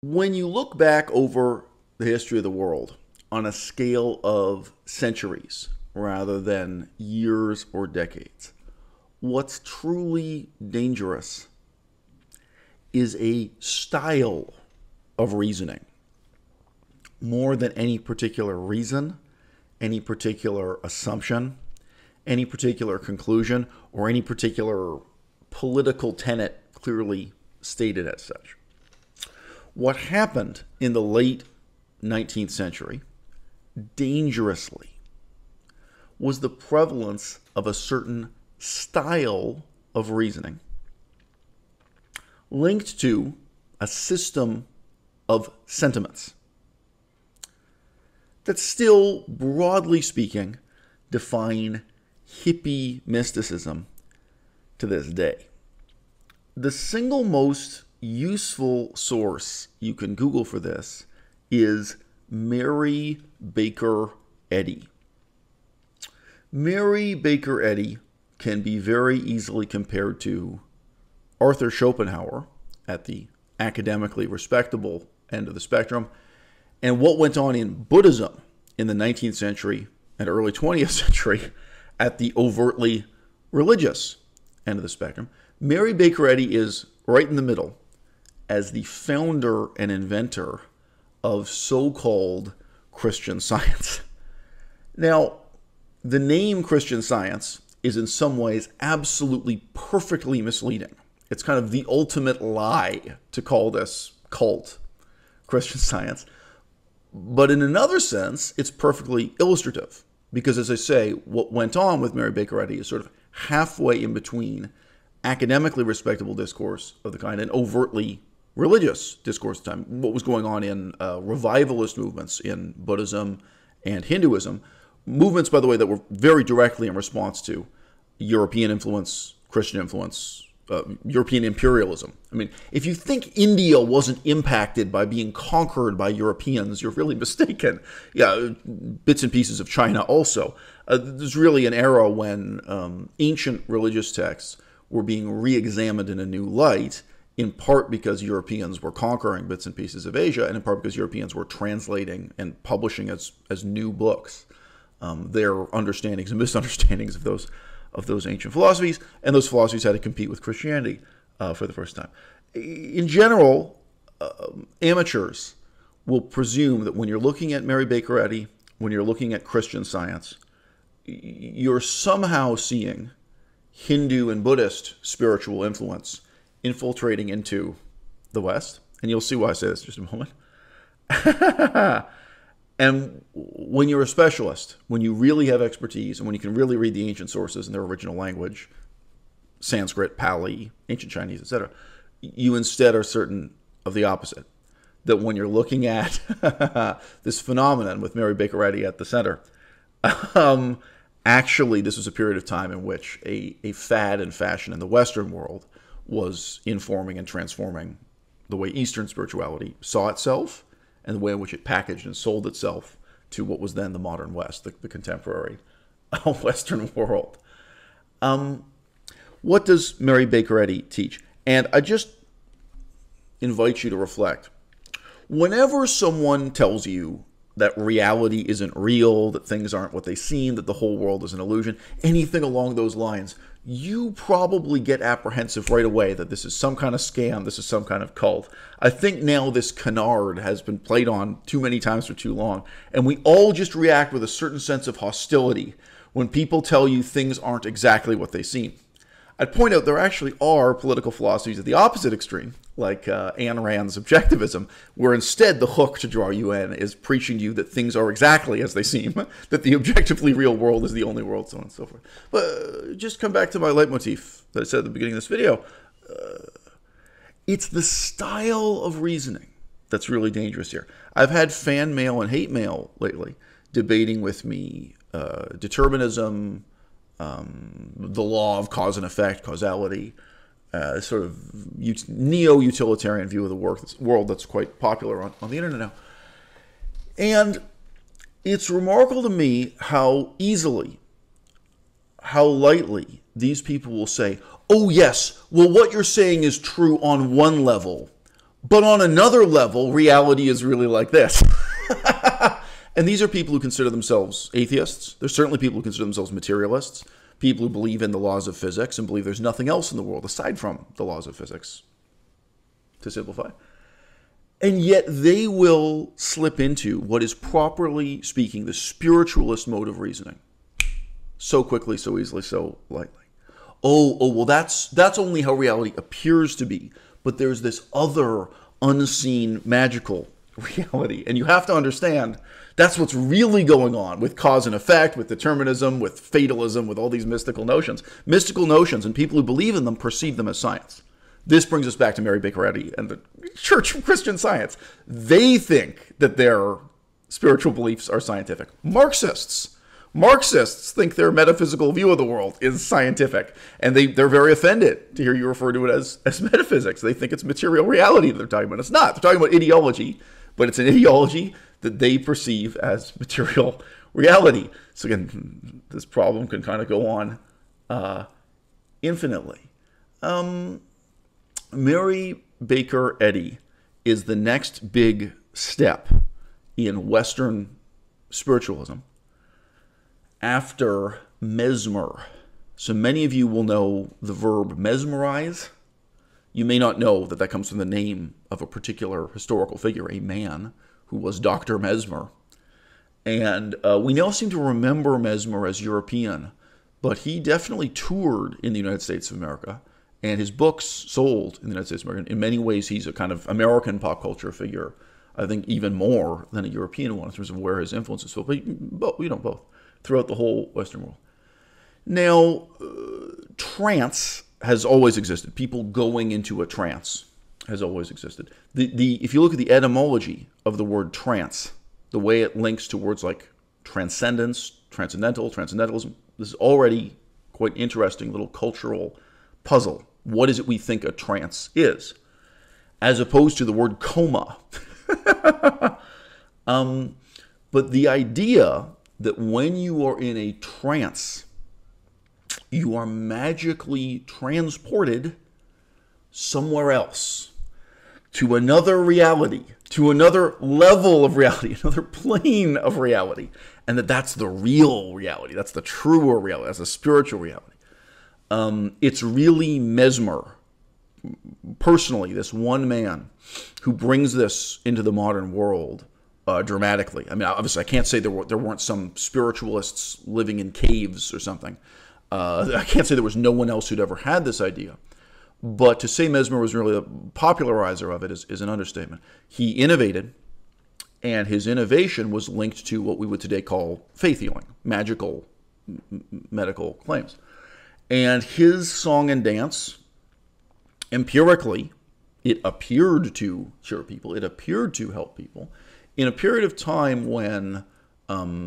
When you look back over the history of the world on a scale of centuries rather than years or decades, what's truly dangerous is a style of reasoning more than any particular reason, any particular assumption, any particular conclusion, or any particular political tenet clearly stated as such. What happened in the late 19th century, dangerously, was the prevalence of a certain style of reasoning linked to a system of sentiments that still, broadly speaking, define hippie mysticism to this day. The single most useful source you can Google for this is Mary Baker Eddy. Mary Baker Eddy can be very easily compared to Arthur Schopenhauer at the academically respectable end of the spectrum, and what went on in Buddhism in the 19th century and early 20th century at the overtly religious end of the spectrum. Mary Baker Eddy is right in the middle as the founder and inventor of so-called Christian Science. Now, the name Christian Science is in some ways absolutely perfectly misleading. It's kind of the ultimate lie to call this cult Christian Science. But in another sense, it's perfectly illustrative. Because as I say, what went on with Mary Baker Eddy is sort of halfway in between academically respectable discourse of the kind and overtly religious discourse at the time. What was going on in revivalist movements in Buddhism and Hinduism. Movements, by the way, that were very directly in response to European influence, Christian influence, European imperialism. I mean, if you think India wasn't impacted by being conquered by Europeans, you're really mistaken. Yeah, bits and pieces of China also. There's really an era when ancient religious texts were being re-examined in a new light, in part because Europeans were conquering bits and pieces of Asia, and in part because Europeans were translating and publishing as new books their understandings and misunderstandings of those ancient philosophies, and those philosophies had to compete with Christianity for the first time. In general, amateurs will presume that when you're looking at Mary Baker Eddy, when you're looking at Christian Science, you're somehow seeing Hindu and Buddhist spiritual influence infiltrating into the West. And you'll see why I say this in just a moment. And when you're a specialist, when you really have expertise, and when you can really read the ancient sources in their original language, Sanskrit, Pali, ancient Chinese, etc., you instead are certain of the opposite. That when you're looking at this phenomenon with Mary Baker Eddy at the center, actually this was a period of time in which a fad and fashion in the Western world was informing and transforming the way Eastern spirituality saw itself, and the way in which it packaged and sold itself to what was then the modern West, the contemporary Western world. What does Mary Baker Eddy teach? And I just invite you to reflect. Whenever someone tells you that reality isn't real, that things aren't what they seem, that the whole world is an illusion, anything along those lines, you probably get apprehensive right away that this is some kind of scam, this is some kind of cult. I think now this canard has been played on too many times for too long, and we all just react with a certain sense of hostility when people tell you things aren't exactly what they seem. I'd point out there actually are political philosophies at the opposite extreme, like Ayn Rand's objectivism, where instead the hook to draw you in is preaching to you that things are exactly as they seem, that the objectively real world is the only world, so on and so forth. But just come back to my leitmotif that I said at the beginning of this video. It's the style of reasoning that's really dangerous here. I've had fan mail and hate mail lately debating with me determinism, the law of cause and effect, causality, sort of neo-utilitarian view of the world that's quite popular on the internet now. And it's remarkable to me how easily, how lightly these people will say, oh yes, well what you're saying is true on one level, But on another level, reality is really like this. And these are people who consider themselves atheists. There's certainly people who consider themselves materialists, people who believe in the laws of physics and believe there's nothing else in the world aside from the laws of physics, to simplify. And yet they will slip into what is, properly speaking, the spiritualist mode of reasoning. So quickly, so easily, so lightly. Well, that's only how reality appears to be. But there's this other unseen, magical reality. And you have to understand that's what's really going on with cause and effect, with determinism, with fatalism, with all these mystical notions. Mystical notions, and people who believe in them perceive them as science. This brings us back to Mary Baker Eddy and the Church of Christian Science. They think that their spiritual beliefs are scientific. Marxists think their metaphysical view of the world is scientific. And they're very offended to hear you refer to it as metaphysics. They think it's material reality that they're talking about. It's not. They're talking about ideology, but it's an ideology that they perceive as material reality. So again, this problem can kind of go on infinitely. Mary Baker Eddy is the next big step in Western spiritualism after Mesmer. So many of you will know the verb mesmerize. You may not know that that comes from the name of a particular historical figure, a man who was Dr. Mesmer. And we now seem to remember Mesmer as European, but he definitely toured in the United States of America. And his books sold in the United States of America. In many ways, he's a kind of American pop culture figure, I think even more than a European one in terms of where his influence is felt. But both, throughout the whole Western world. Now, trance has always existed. People going into a trance has always existed. If you look at the etymology of the word trance, the way it links to words like transcendence, transcendental, transcendentalism, this is already quite interesting little cultural puzzle. What is it we think a trance is? As opposed to the word coma. But the idea that when you are in a trance, you are magically transported somewhere else, to another reality, to another level of reality, another plane of reality, and that's the real reality, that's the truer reality, that's the spiritual reality. It's really Mesmer, personally, this one man who brings this into the modern world dramatically. I mean, obviously, I can't say there weren't some spiritualists living in caves or something. I can't say there was no one else who'd ever had this idea. But to say Mesmer was really a popularizer of it is an understatement. He innovated, and his innovation was linked to what we would today call faith healing, magical medical claims. And his song and dance, empirically, it appeared to cure people. It appeared to help people in a period of time when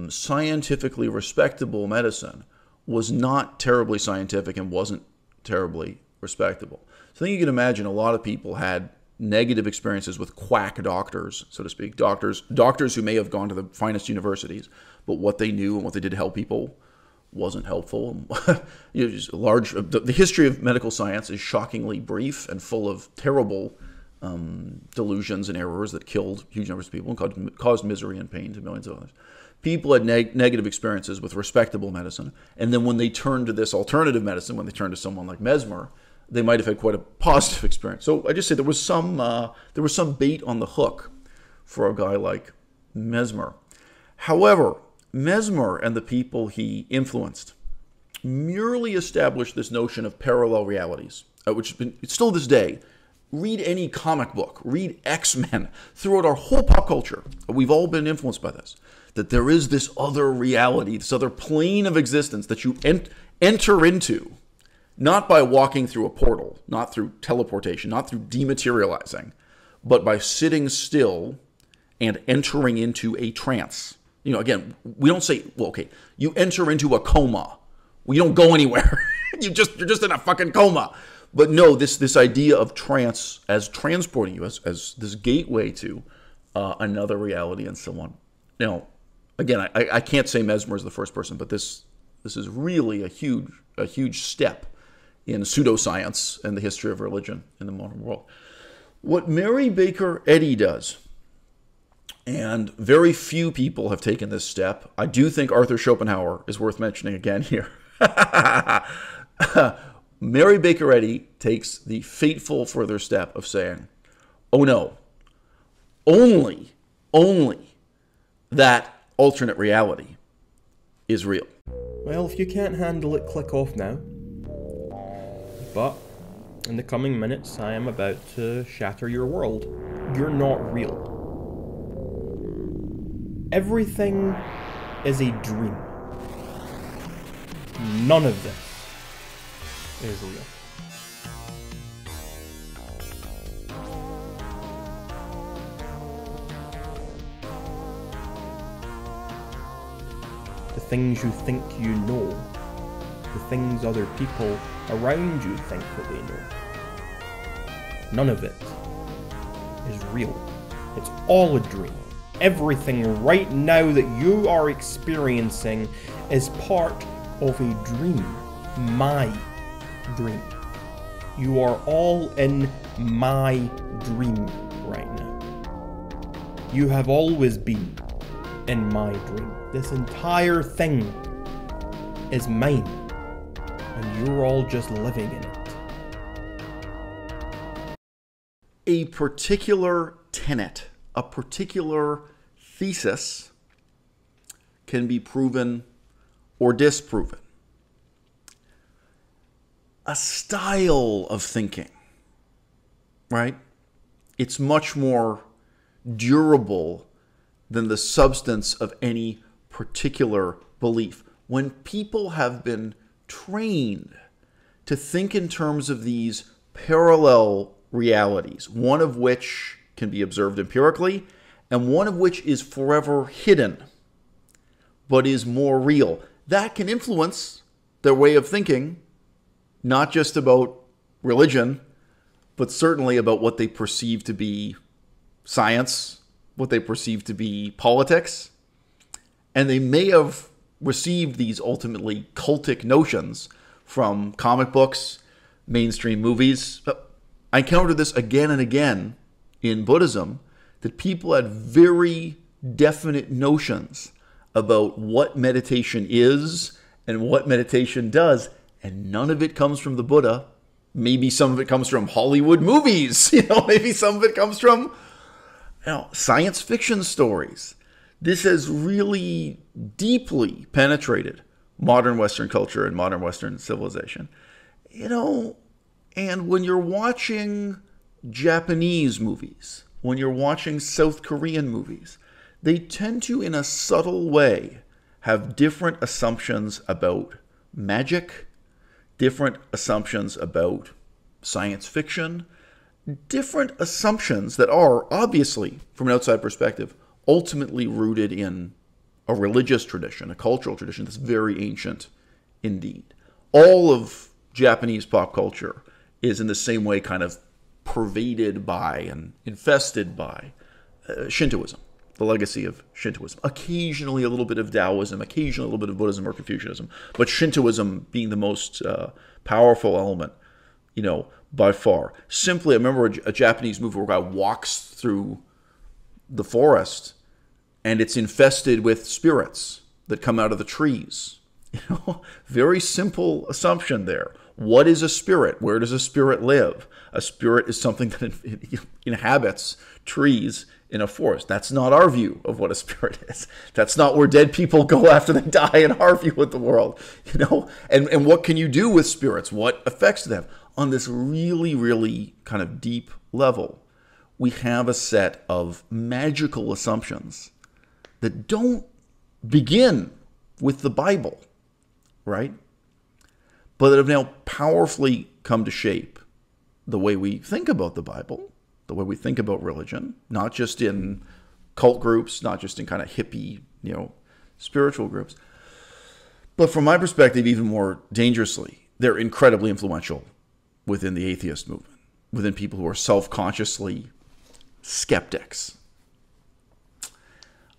scientifically respectable medicine was not terribly scientific and wasn't terribly respectable. So I think you can imagine a lot of people had negative experiences with quack doctors, so to speak, doctors who may have gone to the finest universities, but what they knew and what they did to help people wasn't helpful. The history of medical science is shockingly brief and full of terrible delusions and errors that killed huge numbers of people and caused misery and pain to millions of others. People had negative experiences with respectable medicine, and then when they turned to this alternative medicine, when they turned to someone like Mesmer, they might have had quite a positive experience. So I just say there was some bait on the hook for a guy like Mesmer. However, Mesmer and the people he influenced merely established this notion of parallel realities, which has been still this day. Read any comic book, read X-Men, throughout our whole pop culture. We've all been influenced by this, that there is this other reality, this other plane of existence that you enter into, not by walking through a portal, not through teleportation, not through dematerializing, but by sitting still and entering into a trance. You know, again, we don't say, well, okay, you enter into a coma. We don't go anywhere. You're just in a fucking coma. But no, this idea of trance as transporting you, as this gateway to another reality and so on. Now, again, I can't say Mesmer is the first person, but this is really a huge step in pseudoscience and the history of religion in the modern world. What Mary Baker Eddy does, and very few people have taken this step. I do think Arthur Schopenhauer is worth mentioning again here. Mary Baker Eddy takes the fateful further step of saying, oh no, only that alternate reality is real. Well, if you can't handle it, click off now. But in the coming minutes, I am about to shatter your world. You're not real. Everything is a dream. None of this is real. The things you think you know, the things other people around you think that they know, none of it is real. It's all a dream. Everything right now that you are experiencing is part of a dream. My dream. You are all in my dream right now. You have always been in my dream. This entire thing is mine, and you're all just living in it. A particular tenet, a particular thesis can be proven or disproven. A style of thinking, right? It's much more durable than the substance of any particular belief. When people have been trained to think in terms of these parallel realities, one of which can be observed empirically, and one of which is forever hidden, but is more real. That can influence their way of thinking, not just about religion, but certainly about what they perceive to be science, what they perceive to be politics. And they may have received these ultimately cultic notions from comic books, mainstream movies. I encountered this again and again in Buddhism, that people had very definite notions about what meditation is and what meditation does, and none of it comes from the Buddha. Maybe some of it comes from Hollywood movies, maybe some of it comes from science fiction stories. This has really deeply penetrated modern Western culture and modern Western civilization. And when you're watching Japanese movies, when you're watching South Korean movies, they tend to, in a subtle way, have different assumptions about magic, different assumptions about science fiction, different assumptions that are, obviously, from an outside perspective, ultimately rooted in a religious tradition, a cultural tradition that's very ancient indeed. All of Japanese pop culture is in the same way kind of pervaded by and infested by Shintoism, the legacy of Shintoism. Occasionally a little bit of Taoism, occasionally a little bit of Buddhism or Confucianism, but Shintoism being the most powerful element, by far. Simply, I remember a Japanese movie where a guy walks through the forest and it's infested with spirits that come out of the trees. Very simple assumption there. What is a spirit? Where does a spirit live? A spirit is something that inhabits trees in a forest. That's not our view of what a spirit is. That's not where dead people go after they die in our view of the world. And what can you do with spirits? What effects do they have? On this really, really kind of deep level, we have a set of magical assumptions that don't begin with the Bible, right? But that have now powerfully come to shape the way we think about the Bible, the way we think about religion, not just in cult groups, not just in kind of hippie, spiritual groups. But from my perspective, even more dangerously, they're incredibly influential within the atheist movement, within people who are self-consciously skeptics.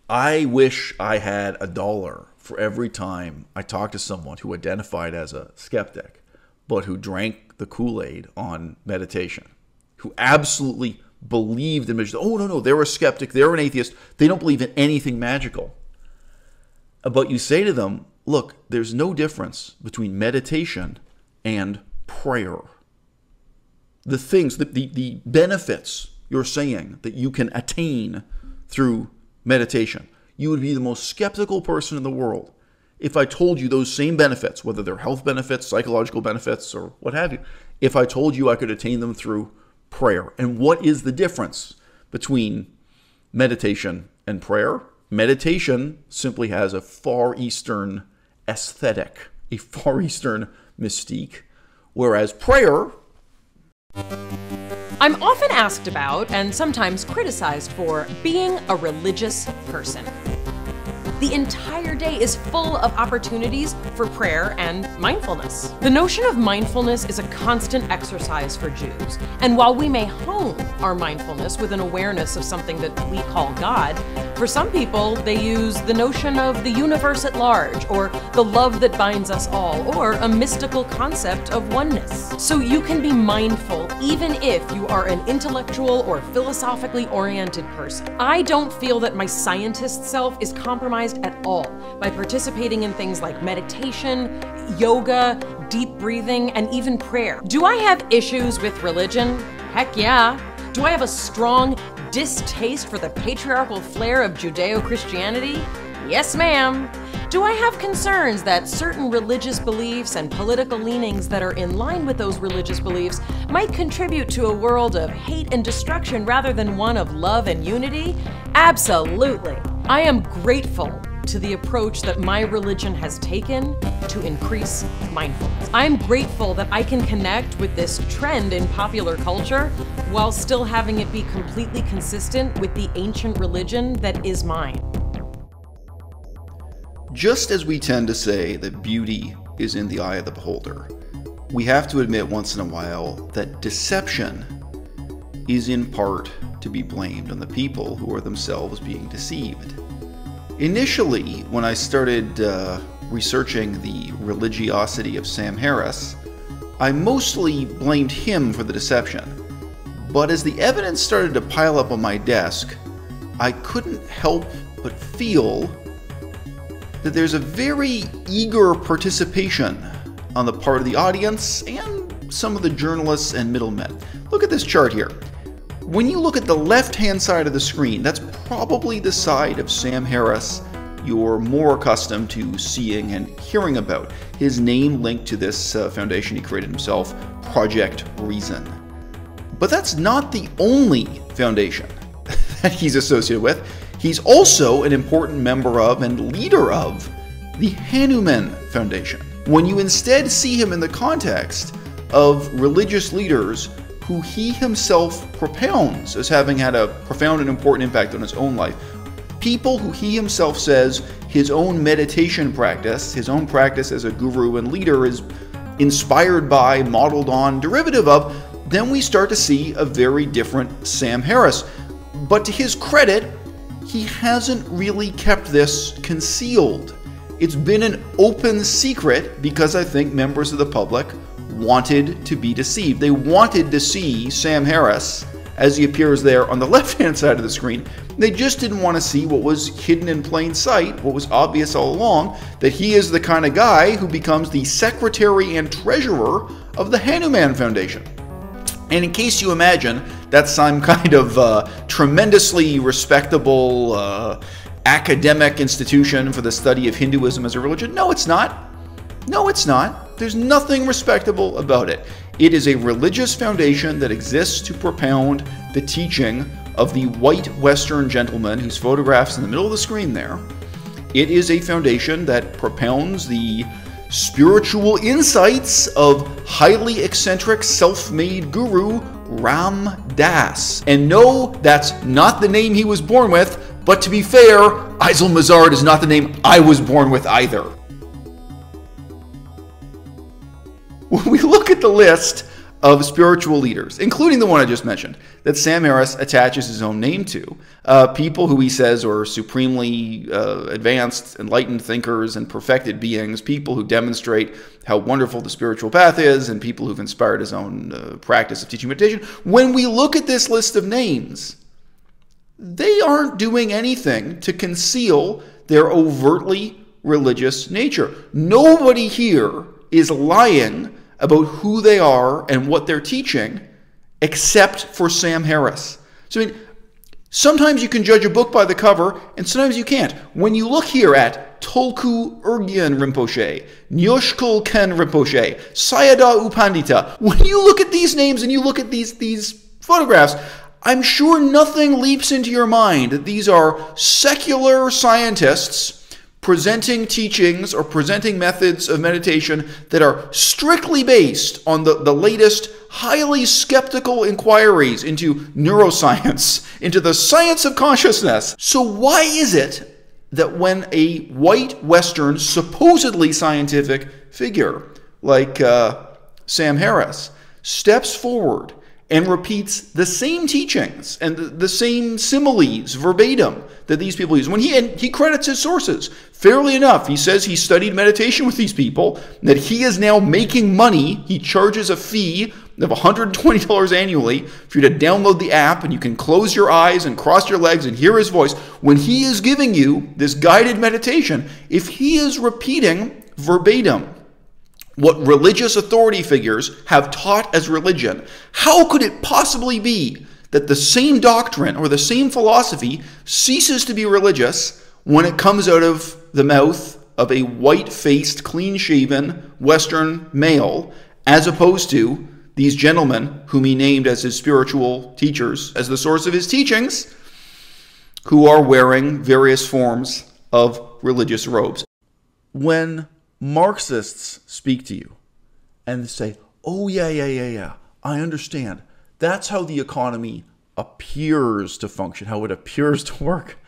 I wish I had $1 for every time I talked to someone who identified as a skeptic, but who drank the Kool-Aid on meditation, who absolutely believed in magic. Oh, no, they're a skeptic, they're an atheist, they don't believe in anything magical. But you say to them, look, there's no difference between meditation and prayer. The things, the benefits you're saying that you can attain through meditation, you would be the most skeptical person in the world if I told you those same benefits, whether they're health benefits, psychological benefits, or what have you, if I told you I could attain them through prayer. And what is the difference between meditation and prayer? Meditation simply has a Far Eastern aesthetic, a Far Eastern mystique, whereas prayer... I'm often asked about, and sometimes criticized for, being a religious person. The entire day is full of opportunities for prayer and mindfulness. The notion of mindfulness is a constant exercise for Jews, and while we may hone our mindfulness with an awareness of something that we call God, for some people they use the notion of the universe at large, or the love that binds us all, or a mystical concept of oneness. So you can be mindful even if you are an intellectual or philosophically oriented person. I don't feel that my scientist self is compromised at all by participating in things like meditation, yoga, deep breathing, and even prayer. Do I have issues with religion? Heck yeah. Do I have a strong distaste for the patriarchal flair of Judeo-Christianity? Yes, ma'am. Do I have concerns that certain religious beliefs and political leanings that are in line with those religious beliefs might contribute to a world of hate and destruction rather than one of love and unity? Absolutely. I am grateful to the approach that my religion has taken to increase mindfulness. I'm grateful that I can connect with this trend in popular culture while still having it be completely consistent with the ancient religion that is mine. Just as we tend to say that beauty is in the eye of the beholder, we have to admit once in a while that deception is in part to be blamed on the people who are themselves being deceived. Initially, when I started researching the religiosity of Sam Harris, I mostly blamed him for the deception. But as the evidence started to pile up on my desk, I couldn't help but feel that there's a very eager participation on the part of the audience and some of the journalists and middlemen. Look at this chart here. When you look at the left-hand side of the screen, that's probably the side of Sam Harris you're more accustomed to seeing and hearing about. His name linked to this foundation he created himself, Project Reason. But that's not the only foundation that he's associated with. He's also an important member of and leader of the Hanuman Foundation. When you instead see him in the context of religious leaders who he himself propounds as having had a profound and important impact on his own life, people who he himself says his own meditation practice, his own practice as a guru and leader is inspired by, modeled on, derivative of, then we start to see a very different Sam Harris. But to his credit, he hasn't really kept this concealed. It's been an open secret because I think members of the public wanted to be deceived. They wanted to see Sam Harris as he appears there on the left-hand side of the screen. They just didn't want to see what was hidden in plain sight, what was obvious all along, that he is the kind of guy who becomes the secretary and treasurer of the Hanuman Foundation. And in case you imagine that's some kind of tremendously respectable academic institution for the study of Hinduism as a religion, no, it's not. No, it's not. There's nothing respectable about it. It is a religious foundation that exists to propound the teaching of the white Western gentleman whose photograph's in the middle of the screen there. It is a foundation that propounds the spiritual insights of highly eccentric self-made guru Ram Dass. And no, that's not the name he was born with, but to be fair, Eisel Mazard is not the name I was born with either. When we look at the list of spiritual leaders, including the one I just mentioned, that Sam Harris attaches his own name to. People who he says are supremely advanced, enlightened thinkers and perfected beings, people who demonstrate how wonderful the spiritual path is, and people who've inspired his own practice of teaching meditation. When we look at this list of names, they aren't doing anything to conceal their overtly religious nature. Nobody here is lying about who they are and what they're teaching, except for Sam Harris. So, I mean, sometimes you can judge a book by the cover, and sometimes you can't. When you look here at Tulku Urgyen Rinpoche, Nyoshkul Ken Rinpoche, Sayadaw U Pandita, when you look at these names and you look at these photographs, I'm sure nothing leaps into your mind that these are secular scientists presenting teachings or presenting methods of meditation that are strictly based on the latest, highly skeptical inquiries into neuroscience, into the science of consciousness. So why is it that when a white, Western, supposedly scientific figure like Sam Harris steps forward and repeats the same teachings and the same similes verbatim that these people use, when he credits his sources fairly enough, he says he studied meditation with these people, that he is now making money. He charges a fee of $120 annually for you to download the app, and you can close your eyes and cross your legs and hear his voice. When he is giving you this guided meditation, if he is repeating verbatim what religious authority figures have taught as religion, how could it possibly be that the same doctrine or the same philosophy ceases to be religious when it comes out of the mouth of a white-faced, clean-shaven Western male, as opposed to these gentlemen whom he named as his spiritual teachers, as the source of his teachings, who are wearing various forms of religious robes? When Marxists speak to you and say, oh, yeah, I understand. That's how the economy appears to function, how it appears to work.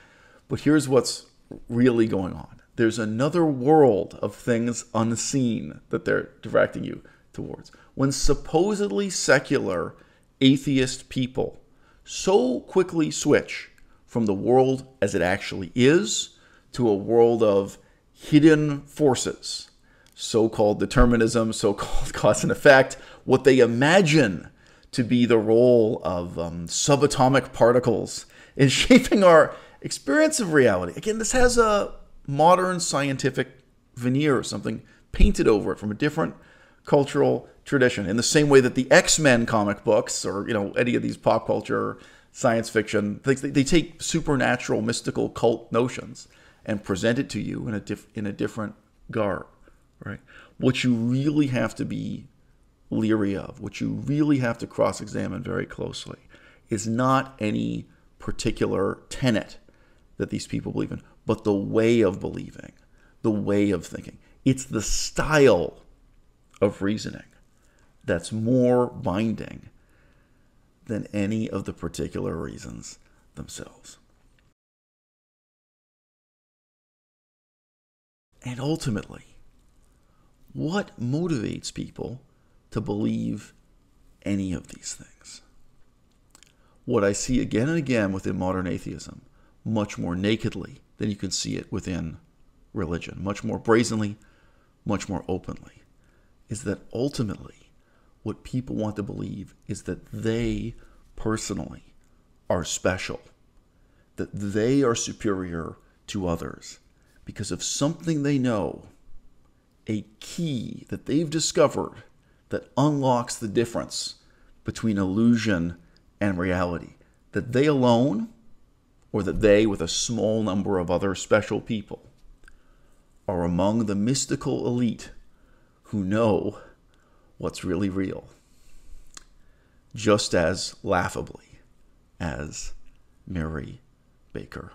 But here's what's really going on. There's another world of things unseen that they're directing you towards. When supposedly secular atheist people so quickly switch from the world as it actually is to a world of hidden forces, so-called determinism, so-called cause and effect, what they imagine to be the role of subatomic particles in shaping our experience of reality. Again, this has a modern scientific veneer, something painted over it from a different cultural tradition, in the same way that the X-Men comic books, or any of these pop culture science fiction things, they take supernatural, mystical, cult notions and present it to you in a different garb, right? What you really have to be leery of, what you really have to cross-examine very closely, is not any particular tenet that these people believe in, but the way of believing, the way of thinking. It's the style of reasoning that's more binding than any of the particular reasons themselves. And ultimately, what motivates people to believe any of these things? What I see again and again within modern atheism, much more nakedly than you can see it within religion, much more brazenly, much more openly, is that ultimately what people want to believe is that they personally are special, that they are superior to others because of something they know, a key that they've discovered that unlocks the difference between illusion and reality, that they alone, or that they with a small number of other special people, are among the mystical elite who know what's really real, just as laughably as Mary Baker